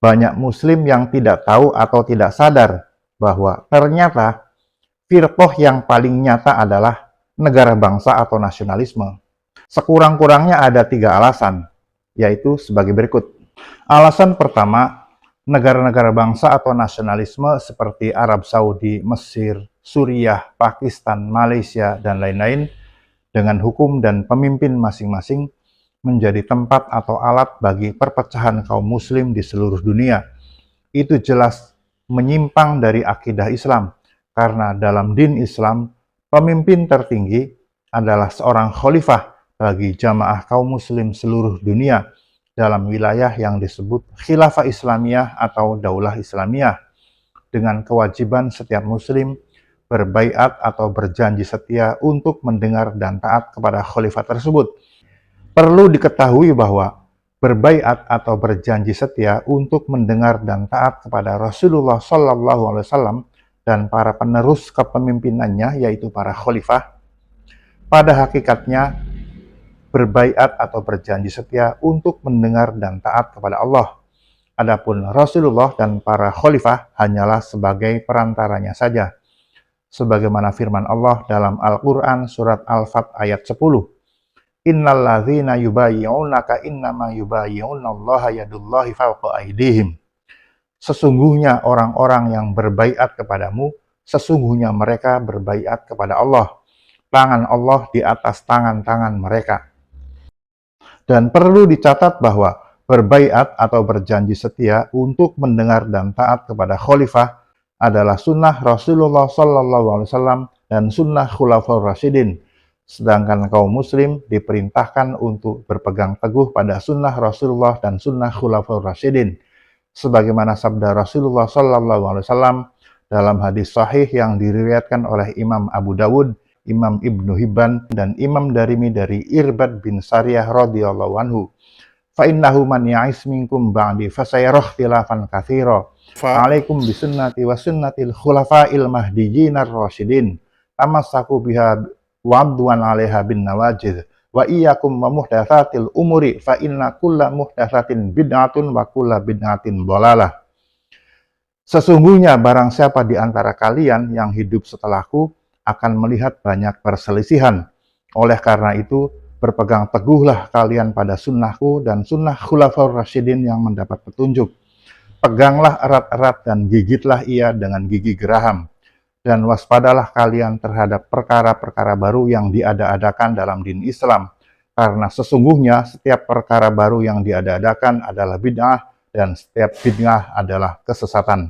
banyak muslim yang tidak tahu atau tidak sadar bahwa ternyata firqah yang paling nyata adalah negara bangsa atau nasionalisme. Sekurang-kurangnya ada 3 alasan, yaitu sebagai berikut. Alasan pertama, negara-negara bangsa atau nasionalisme seperti Arab Saudi, Mesir, Suriah, Pakistan, Malaysia, dan lain-lain dengan hukum dan pemimpin masing-masing menjadi tempat atau alat bagi perpecahan kaum muslim di seluruh dunia. Itu jelas menyimpang dari akidah Islam, karena dalam din Islam, pemimpin tertinggi adalah seorang khalifah bagi jamaah kaum muslim seluruh dunia dalam wilayah yang disebut khilafah Islamiyah atau daulah Islamiyah, dengan kewajiban setiap muslim berbaiat atau berjanji setia untuk mendengar dan taat kepada khalifah tersebut. Perlu diketahui bahwa berbaiat atau berjanji setia untuk mendengar dan taat kepada Rasulullah SAW dan para penerus kepemimpinannya, yaitu para khalifah, pada hakikatnya berbaiat atau berjanji setia untuk mendengar dan taat kepada Allah. Adapun Rasulullah dan para khalifah hanyalah sebagai perantaranya saja. Sebagaimana firman Allah dalam Al-Quran surat Al-Fat ayat 10. Innalladzina yubayyi'unaka innama yubayyi'unallaha yadullahi fawqa aydihim. Sesungguhnya orang-orang yang berbaiat kepadamu, sesungguhnya mereka berbaiat kepada Allah. Tangan Allah di atas tangan-tangan mereka. Dan perlu dicatat bahwa berbaiat atau berjanji setia untuk mendengar dan taat kepada khalifah adalah sunnah Rasulullah SAW dan sunnah Khulafaur Rasyidin. Sedangkan kaum muslim diperintahkan untuk berpegang teguh pada sunnah Rasulullah dan sunnah Khulafaur Rasyidin. Sebagaimana sabda Rasulullah SAW dalam hadis sahih yang diriwayatkan oleh Imam Abu Dawud, Imam Ibnu Hibban, dan Imam Darimi dari Irbad bin Sariyah radhiyallahu anhu. Fa'innahu man ya'is minkum ba'di fasayarah khilafan katsira. Fa'alaikum bisunnati wa sunnatil khulafa'il mahdiyyinar rasyidin. Tamassaku biha wa'adwan 'alaiha bin nawajidh. Wa iyyakum wa muhdatsatil umuri fa inna kulla muhdatsatin bid'atun wa kulla bid'atin dhalalah. Sesungguhnya barang siapa di antara kalian yang hidup setelahku akan melihat banyak perselisihan. Oleh karena itu, berpegang teguhlah kalian pada sunnahku dan sunnah Khulafaur Rasyidin yang mendapat petunjuk. Peganglah erat-erat dan gigitlah ia dengan gigi geraham. Dan waspadalah kalian terhadap perkara-perkara baru yang diada-adakan dalam din Islam. Karena sesungguhnya setiap perkara baru yang diada-adakan adalah bid'ah dan setiap bid'ah adalah kesesatan.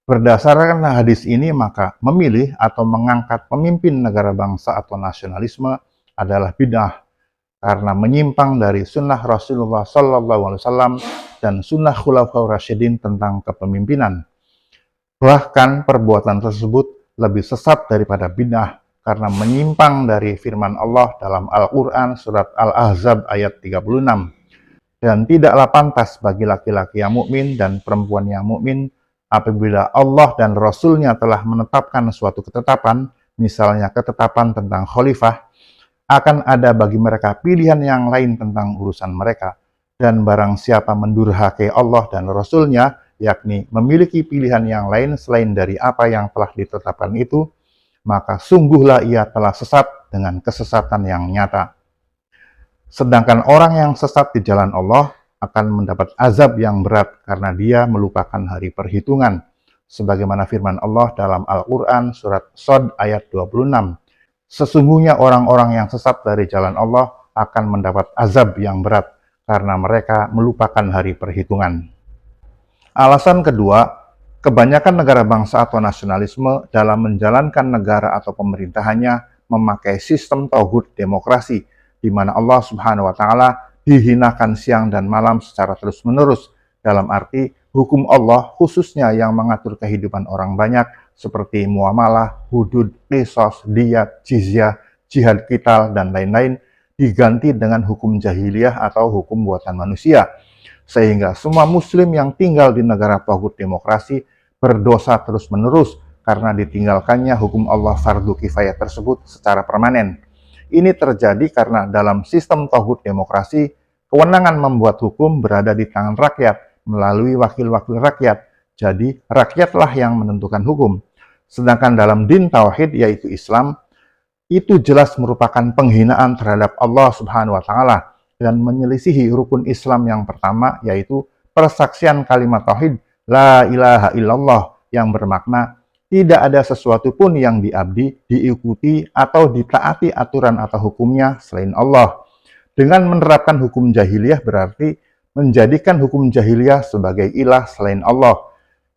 Berdasarkan hadis ini, maka memilih atau mengangkat pemimpin negara bangsa atau nasionalisme adalah bid'ah karena menyimpang dari sunnah Rasulullah SAW dan sunnah Khulafaur Rasyidin tentang kepemimpinan. Bahkan perbuatan tersebut lebih sesat daripada bid'ah karena menyimpang dari firman Allah dalam Al-Quran surat Al-Ahzab ayat 36. Dan tidaklah pantas bagi laki-laki yang mukmin dan perempuan yang mukmin apabila Allah dan Rasul-Nya telah menetapkan suatu ketetapan, misalnya ketetapan tentang khalifah, akan ada bagi mereka pilihan yang lain tentang urusan mereka. Dan barang siapa mendurhakai Allah dan Rasul-Nya, yakni memiliki pilihan yang lain selain dari apa yang telah ditetapkan itu, maka sungguhlah ia telah sesat dengan kesesatan yang nyata. Sedangkan orang yang sesat di jalan Allah akan mendapat azab yang berat karena dia melupakan hari perhitungan. Sebagaimana firman Allah dalam Al-Quran surat Shad ayat 26. Sesungguhnya orang-orang yang sesat dari jalan Allah akan mendapat azab yang berat karena mereka melupakan hari perhitungan. Alasan kedua, kebanyakan negara bangsa atau nasionalisme dalam menjalankan negara atau pemerintahannya memakai sistem tauhid demokrasi, di mana Allah Subhanahu wa Ta'ala dihinakan siang dan malam secara terus-menerus, dalam arti hukum Allah khususnya yang mengatur kehidupan orang banyak seperti muamalah, hudud, qisas, diyat, jizyah, jihad qital, dan lain-lain diganti dengan hukum jahiliyah atau hukum buatan manusia. Sehingga semua muslim yang tinggal di negara tauhid demokrasi berdosa terus-menerus karena ditinggalkannya hukum Allah fardu kifayah tersebut secara permanen. Ini terjadi karena dalam sistem tauhid demokrasi, kewenangan membuat hukum berada di tangan rakyat melalui wakil-wakil rakyat. Jadi, rakyatlah yang menentukan hukum. Sedangkan dalam din tauhid, yaitu Islam, itu jelas merupakan penghinaan terhadap Allah Subhanahu wa Ta'ala dan menyelisihi rukun Islam yang pertama, yaitu persaksian kalimat tauhid la ilaha illallah, yang bermakna tidak ada sesuatu pun yang diabdi, diikuti, atau ditaati aturan atau hukumnya selain Allah. Dengan menerapkan hukum jahiliyah berarti menjadikan hukum jahiliyah sebagai ilah selain Allah.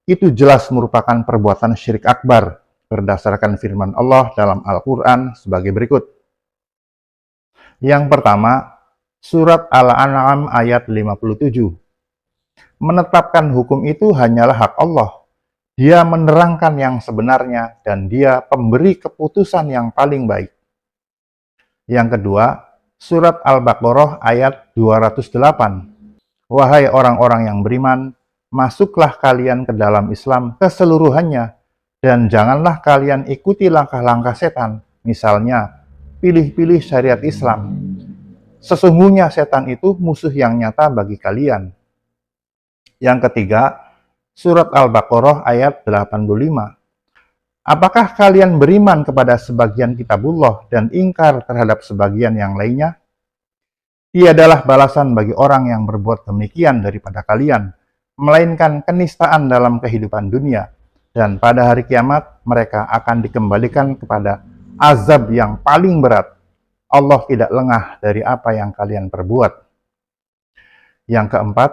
Itu jelas merupakan perbuatan syirik akbar berdasarkan firman Allah dalam Al-Quran sebagai berikut. Yang pertama, surat Al-An'am ayat 57. Menetapkan hukum itu hanyalah hak Allah. Dia menerangkan yang sebenarnya dan dia pemberi keputusan yang paling baik. Yang kedua, surat Al-Baqarah ayat 208. Wahai orang-orang yang beriman, masuklah kalian ke dalam Islam keseluruhannya, dan janganlah kalian ikuti langkah-langkah setan, misalnya pilih-pilih syariat Islam. Sesungguhnya setan itu musuh yang nyata bagi kalian. Yang ketiga, surat Al-Baqarah ayat 85. Apakah kalian beriman kepada sebagian kitabullah dan ingkar terhadap sebagian yang lainnya? Tiadalah balasan bagi orang yang berbuat demikian daripada kalian, melainkan kenistaan dalam kehidupan dunia, dan pada hari kiamat mereka akan dikembalikan kepada azab yang paling berat. Allah tidak lengah dari apa yang kalian perbuat. Yang keempat,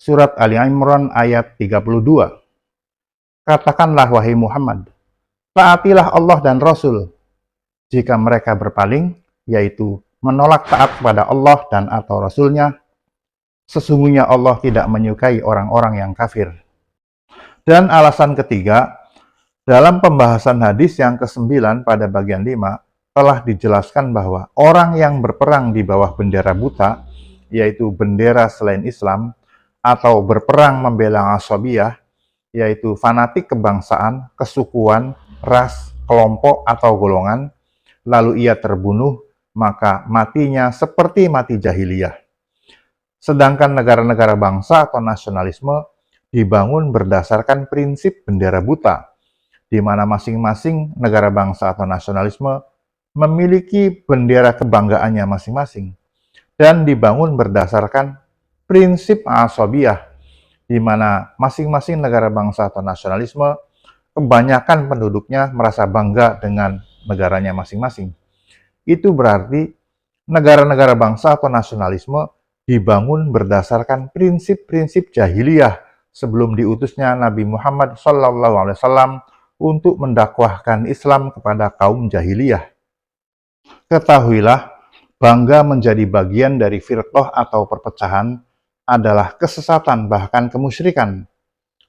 surat Ali Imran ayat 32. Katakanlah wahai Muhammad, taatilah Allah dan Rasul. Jika mereka berpaling, yaitu menolak taat kepada Allah dan atau Rasulnya, sesungguhnya Allah tidak menyukai orang-orang yang kafir. Dan alasan ketiga, dalam pembahasan hadis yang ke-9 pada bagian 5, telah dijelaskan bahwa orang yang berperang di bawah bendera buta, yaitu bendera selain Islam, atau berperang membela asabiyah, yaitu fanatik kebangsaan, kesukuan, ras, kelompok, atau golongan, lalu ia terbunuh, maka matinya seperti mati jahiliyah. Sedangkan negara-negara bangsa atau nasionalisme dibangun berdasarkan prinsip bendera buta, di mana masing-masing negara bangsa atau nasionalisme memiliki bendera kebanggaannya masing-masing, dan dibangun berdasarkan prinsip asabiyah, di mana masing-masing negara bangsa atau nasionalisme, kebanyakan penduduknya merasa bangga dengan negaranya masing-masing. Itu berarti negara-negara bangsa atau nasionalisme dibangun berdasarkan prinsip-prinsip jahiliyah sebelum diutusnya Nabi Muhammad SAW untuk mendakwahkan Islam kepada kaum jahiliyah. Ketahuilah, bangga menjadi bagian dari firqah atau perpecahan adalah kesesatan bahkan kemusyrikan,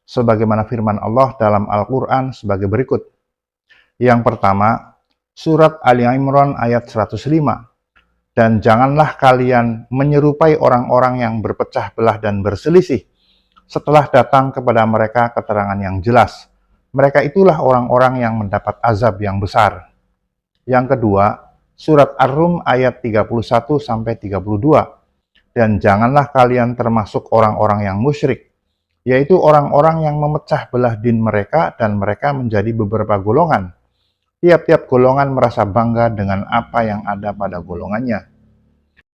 sebagaimana firman Allah dalam Al-Quran sebagai berikut. Yang pertama, surat Ali Imran ayat 105. Dan janganlah kalian menyerupai orang-orang yang berpecah belah dan berselisih setelah datang kepada mereka keterangan yang jelas. Mereka itulah orang-orang yang mendapat azab yang besar. Yang kedua, surat Ar-Rum ayat 31-32. Dan janganlah kalian termasuk orang-orang yang musyrik, yaitu orang-orang yang memecah belah din mereka dan mereka menjadi beberapa golongan. Tiap-tiap golongan merasa bangga dengan apa yang ada pada golongannya.